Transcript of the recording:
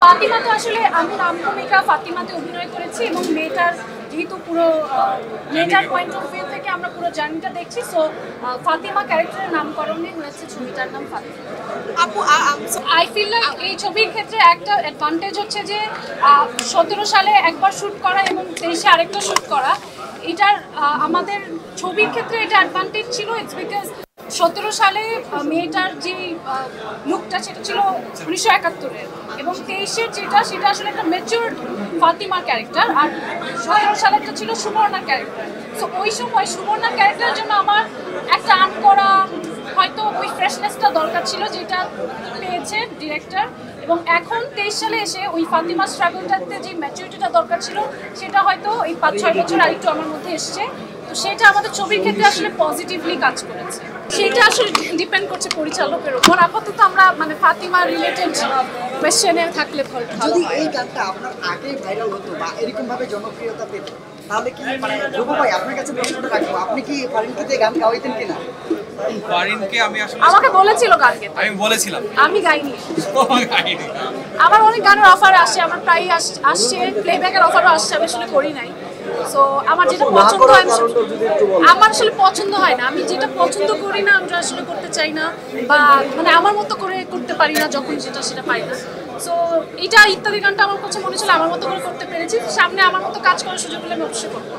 ফাতিমা তো আসলে আমি নাম ভূমিকা ফাতিমাতে অভিনয় করেছি এবং মেয়েটার যেহেতু পুরো মেয়েটার পয়েন্ট অফ ভিউ থেকে আমরা পুরো জার্নিটা দেখছি, সো ফাতিমা ক্যারেক্টারের নামকরণে হয়েছে ছবিটার নাম ফাতিমা। আপু আই ফিল লাইক এই ছবির ক্ষেত্রে একটা অ্যাডভান্টেজ হচ্ছে যে 17 সালে একবার শ্যুট করা এবং 23-এ আরেকটা শ্যুট করা, এটার আমাদের ছবির ক্ষেত্রে এটা অ্যাডভান্টেজ ছিল। ইটস বিকজ 17 সালে মেয়েটার যে লুকটা সেটা ছিল 1971-এর এবং 23-এর সেটা আসলে একটা ম্যাচিউরড ফাতিমার ক্যারেক্টার, আর 17 সালেরটা ছিল সুবর্ণার ক্যারেক্টার। সো ওই সময় সুবর্ণার ক্যারেক্টারের জন্য আমার একটা করা হয়তো ওই ফ্রেশনেসটা দরকার ছিল, যেটা পেয়েছে ডিরেক্টর। এবং এখন 23 সালে এসে ওই ফাতিমা স্ট্রাগলটাতে যে ম্যাচুরিটিটা দরকার ছিল সেটা হয়তো এই 5-6 বছর আরেকটু আমার মধ্যে এসছে। তো সেটা আমাদের ছবির ক্ষেত্রে আসলে পজিটিভলি কাজ করেছে। সেটা আসলে ডিপেন্ড করছে পরিচালকের উপর। আপাতত আমরা মানে ফাতিমা রিলেটেড কোয়েশ্চেনে থাকলে ভালো। যদি এই গানটা আপনার আগে ভাইরাল হতো বা এরকম ভাবে জনপ্রিয়তা পেত, তাহলে কি মানে ধ্রুব ভাই আপনার কাছে প্রশ্নটা রাখবো, আপনি কি ফারিনকে দিয়ে গান গাওয়াইতেন কিনা? ফারিনকে আমি আসলে আমাকে বলেছিল গান গেতে, আমি বলেছিলাম আমি গাইনি। গাইনি। আমার অনেক গানের অফার আসে, আমার প্রায়ই আসছে, প্লেব্যাকের অফারও আসছে, আমি আসলে করি নাই। সো আমার যেটা পছন্দ হয় আমার আসলে পছন্দ হয় না, আমি যেটা পছন্দ করি না আমরা আসলে করতে চাই না, বা মানে আমার মতো করে করতে পারি না, যখন সেটা পাই না। সো এটা ইত্যাদি গানটা আমার কাছে মনে ছিল আমার মতো করে করতে পেরেছি। সামনে আমার মতো কাজ করার সুযোগ পেলে আমি অবশ্যই করবো।